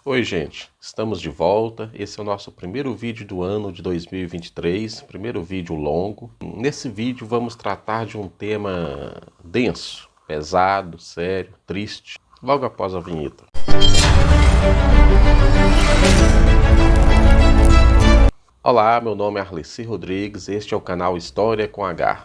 Oi, gente, estamos de volta. Esse é o nosso primeiro vídeo do ano de 2023, primeiro vídeo longo. Nesse vídeo vamos tratar de um tema denso, pesado, sério, triste, logo após a vinheta. Olá, meu nome é Arleci Rodrigues, este é o canal História com H.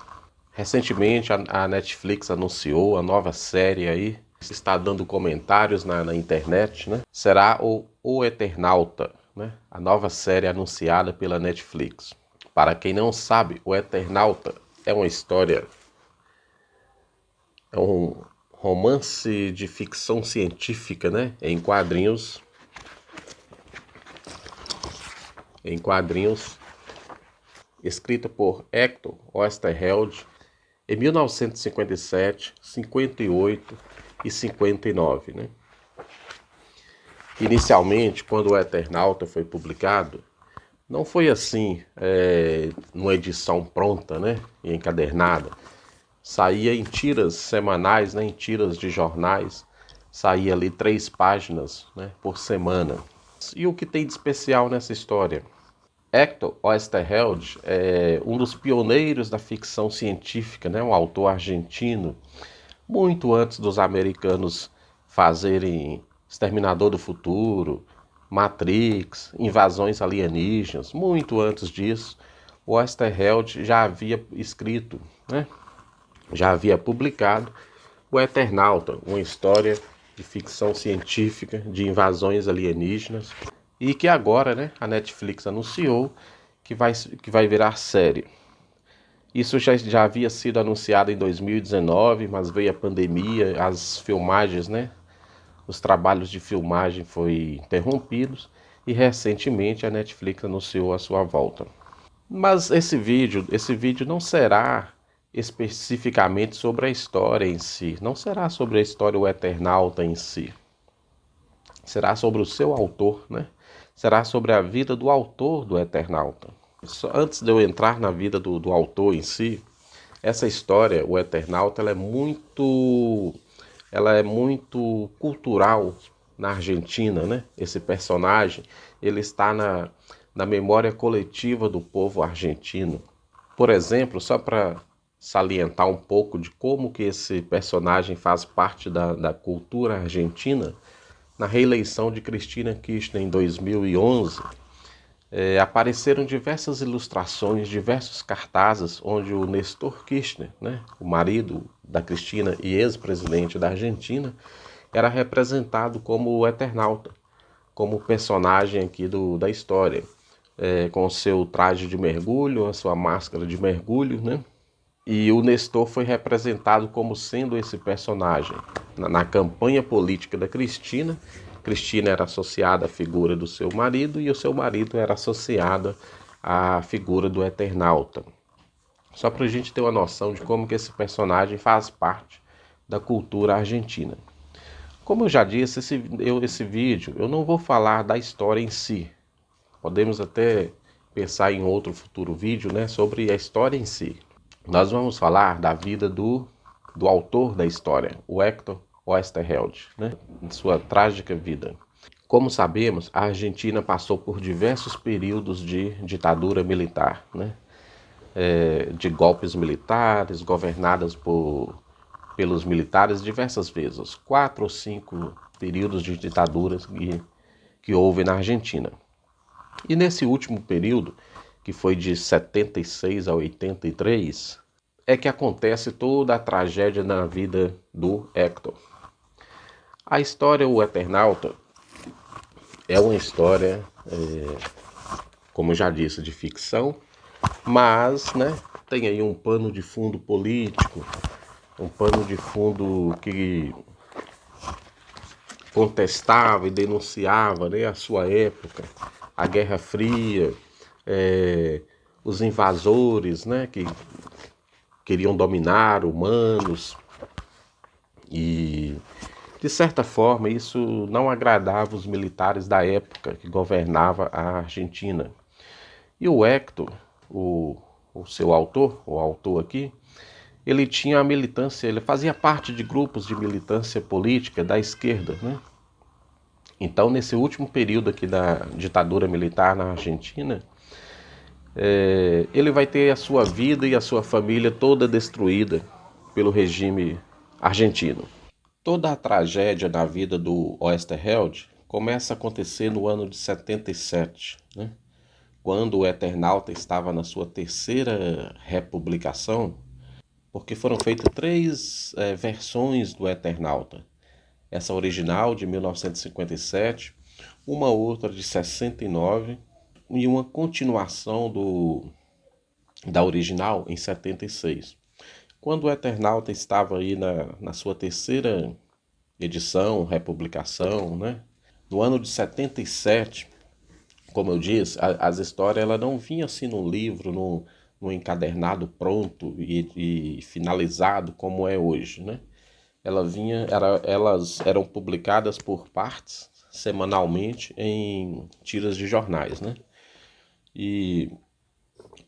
Recentemente a Netflix anunciou a nova série aí, está dando comentários na internet, né? Será o Eternauta, né? A nova série anunciada pela Netflix. Para quem não sabe, o Eternauta é uma história, é um romance de ficção científica, né? Em quadrinhos, escrita por Hector Oesterheld em 1957, 58 e 59, né? Inicialmente, quando o Eternauta foi publicado, não foi assim, numa edição pronta, né, e encadernada. Saía em tiras semanais, né, em tiras de jornais, saía ali 3 páginas, né, por semana. E o que tem de especial nessa história? Hector Oesterheld é um dos pioneiros da ficção científica, né, um autor argentino, muito antes dos americanos fazerem Exterminador do Futuro, Matrix, invasões alienígenas. Muito antes disso, o Oesterheld já havia escrito, né? Já havia publicado o Eternauta, uma história de ficção científica de invasões alienígenas e que agora, né, a Netflix anunciou que vai virar série. Isso já havia sido anunciado em 2019, mas veio a pandemia, as filmagens, né? Os trabalhos de filmagem foram interrompidos e recentemente a Netflix anunciou a sua volta. Mas esse vídeo não será especificamente sobre a história em si, não será sobre a história o Eternauta em si. Será sobre o seu autor, né? Será sobre a vida do autor do Eternauta. Antes de eu entrar na vida do autor em si, essa história, o Eternauta, ela é muito cultural na Argentina, né? Esse personagem, ele está na memória coletiva do povo argentino. Por exemplo, só para salientar um pouco de como que esse personagem faz parte da cultura argentina, na reeleição de Cristina Kirchner em 2011, apareceram diversas ilustrações, diversos cartazes, onde o Néstor Kirchner, né, o marido da Cristina e ex-presidente da Argentina, era representado como o Eternauta, como personagem aqui da história, com o seu traje de mergulho, a sua máscara de mergulho, né? E o Nestor foi representado como sendo esse personagem. Na campanha política da Cristina, Cristina era associada à figura do seu marido e o seu marido era associado à figura do Eternauta. Só para a gente ter uma noção de como que esse personagem faz parte da cultura argentina. Como eu já disse, esse vídeo eu não vou falar da história em si. Podemos até pensar em outro futuro vídeo, né, sobre a história em si. Nós vamos falar da vida do autor da história, o Hector Oesterheld, né? Sua trágica vida. Como sabemos, a Argentina passou por diversos períodos de ditadura militar, né? De golpes militares, governadas pelos militares diversas vezes. 4 ou 5 períodos de ditaduras que houve na Argentina. E nesse último período, que foi de 76 a 83, é que acontece toda a tragédia na vida do Hector. A história O Eternauta é uma história, como eu já disse, de ficção, mas, né, tem aí um pano de fundo político, um pano de fundo que contestava e denunciava, né, a sua época, a Guerra Fria, os invasores, né, que queriam dominar humanos e, de certa forma, isso não agradava os militares da época que governava a Argentina. E o Hector, o seu autor, o autor aqui, ele tinha a militância, ele fazia parte de grupos de militância política da esquerda, né? Então, nesse último período aqui da ditadura militar na Argentina, ele vai ter a sua vida e a sua família toda destruída pelo regime argentino. Toda a tragédia da vida do Oesterheld começa a acontecer no ano de 77, né? Quando o Eternauta estava na sua terceira republicação, porque foram feitas três versões do Eternauta. Essa original de 1957, uma outra de 69 e uma continuação da original em 76. Quando o Eternauta estava aí na sua terceira edição, republicação, né? No ano de 77, como eu disse, as histórias ela não vinha assim num livro, num encadernado pronto e finalizado como é hoje, né? Elas eram publicadas por partes semanalmente em tiras de jornais, né? E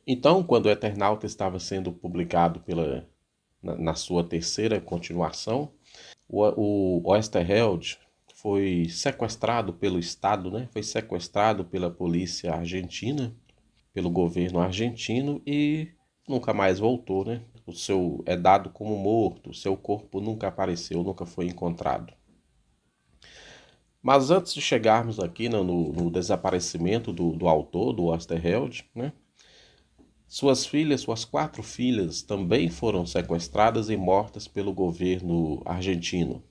então, quando o Eternauta estava sendo publicado na sua terceira continuação, o Oesterheld foi sequestrado pelo Estado, né? Foi sequestrado pela polícia argentina, pelo governo argentino e nunca mais voltou, né? O seu é dado como morto, o seu corpo nunca apareceu, nunca foi encontrado. Mas antes de chegarmos aqui no desaparecimento do autor, do Oesterheld, né? Suas filhas, suas quatro filhas, também foram sequestradas e mortas pelo governo argentino,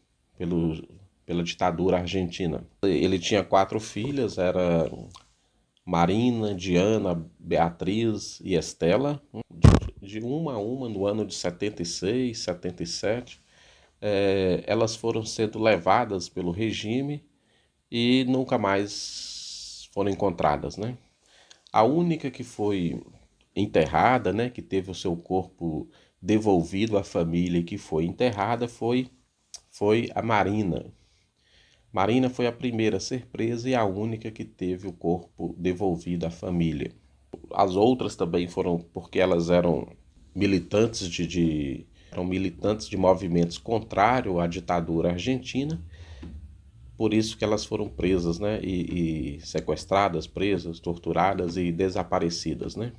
pela ditadura argentina. Ele tinha quatro filhas, era Marina, Diana, Beatriz e Estela, de uma a uma no ano de 76, 77. Elas foram sendo levadas pelo regime e nunca mais foram encontradas, né? A única que foi enterrada, né, que teve o seu corpo devolvido à família e que foi enterrada foi a Marina. Marina foi a primeira a ser presa e a única que teve o corpo devolvido à família. As outras também foram porque elas eram eram militantes de movimentos contrários à ditadura argentina, por isso que elas foram presas, né, e sequestradas, presas, torturadas e desaparecidas, né.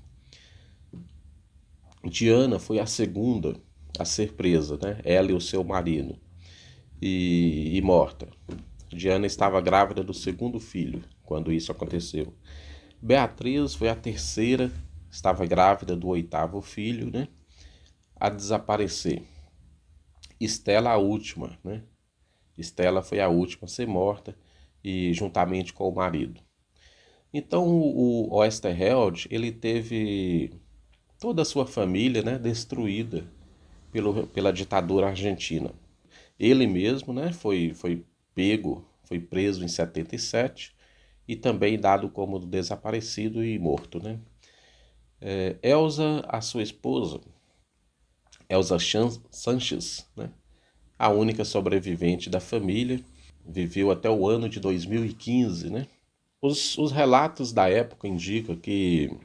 Diana foi a segunda a ser presa, né, ela e o seu marido, e morta. Diana estava grávida do segundo filho quando isso aconteceu. Beatriz foi a terceira, estava grávida do oitavo filho, né, a desaparecer. Estela a última, né? Estela foi a última a ser morta e juntamente com o marido. Então o Oesterheld, ele teve toda a sua família, né, destruída pela ditadura argentina. Ele mesmo, né, foi pego, foi preso em 77 e também dado como desaparecido e morto, né? Elsa, a sua esposa, Elsa Sanches, né, a única sobrevivente da família, viveu até o ano de 2015, né? Os relatos da época indicam que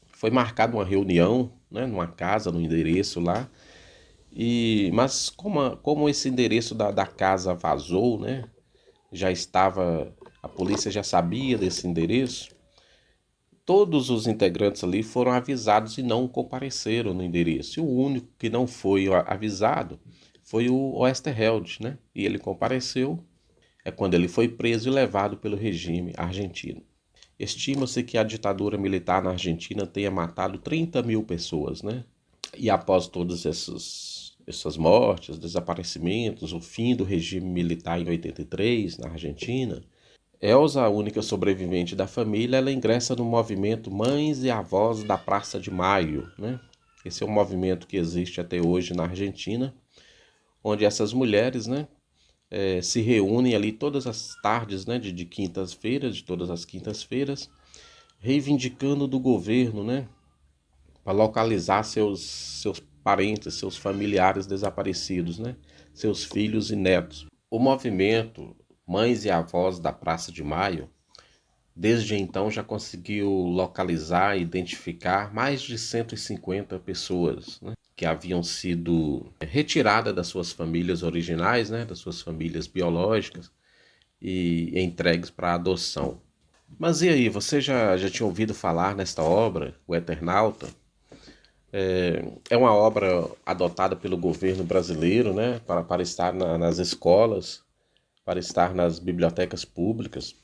foi marcada uma reunião, né, numa casa, no endereço lá, mas como esse endereço da casa vazou, né, já estava, a polícia já sabia desse endereço, todos os integrantes ali foram avisados e não compareceram no endereço. E o único que não foi avisado foi o Oesterheld, né? E ele compareceu, é quando ele foi preso e levado pelo regime argentino. Estima-se que a ditadura militar na Argentina tenha matado 30 mil pessoas, né? E após todas essas mortes, desaparecimentos, o fim do regime militar em 83 na Argentina, Elsa, a única sobrevivente da família, ela ingressa no movimento Mães e Avós da Praça de Maio, né? Esse é um movimento que existe até hoje na Argentina, onde essas mulheres, né, se reúnem ali todas as tardes, né, de quintas-feiras, de todas as quintas-feiras, reivindicando do governo, né, para localizar seus parentes, seus familiares desaparecidos, né, seus filhos e netos. O movimento Mães e Avós da Praça de Maio, desde então já conseguiu localizar e identificar mais de 150 pessoas, né, que haviam sido retiradas das suas famílias originais, né, das suas famílias biológicas, e entregues para adoção. Mas e aí, você já tinha ouvido falar nesta obra, O Eternauta? É uma obra adotada pelo governo brasileiro, né, para estar nas escolas, para estar nas bibliotecas públicas.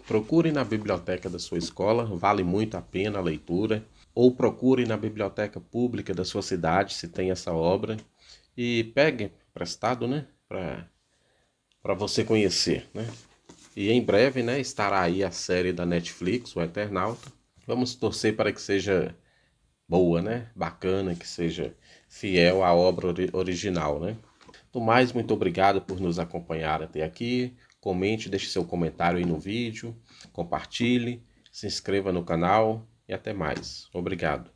Procure na biblioteca da sua escola, vale muito a pena a leitura. Ou procure na biblioteca pública da sua cidade, se tem essa obra, e pegue prestado, né, para você conhecer, né? E em breve, né, estará aí a série da Netflix, O Eternauta. Vamos torcer para que seja boa, né? Bacana, que seja fiel à obra original, né? No mais, muito obrigado por nos acompanhar até aqui. Comente, deixe seu comentário aí no vídeo, compartilhe, se inscreva no canal e até mais. Obrigado.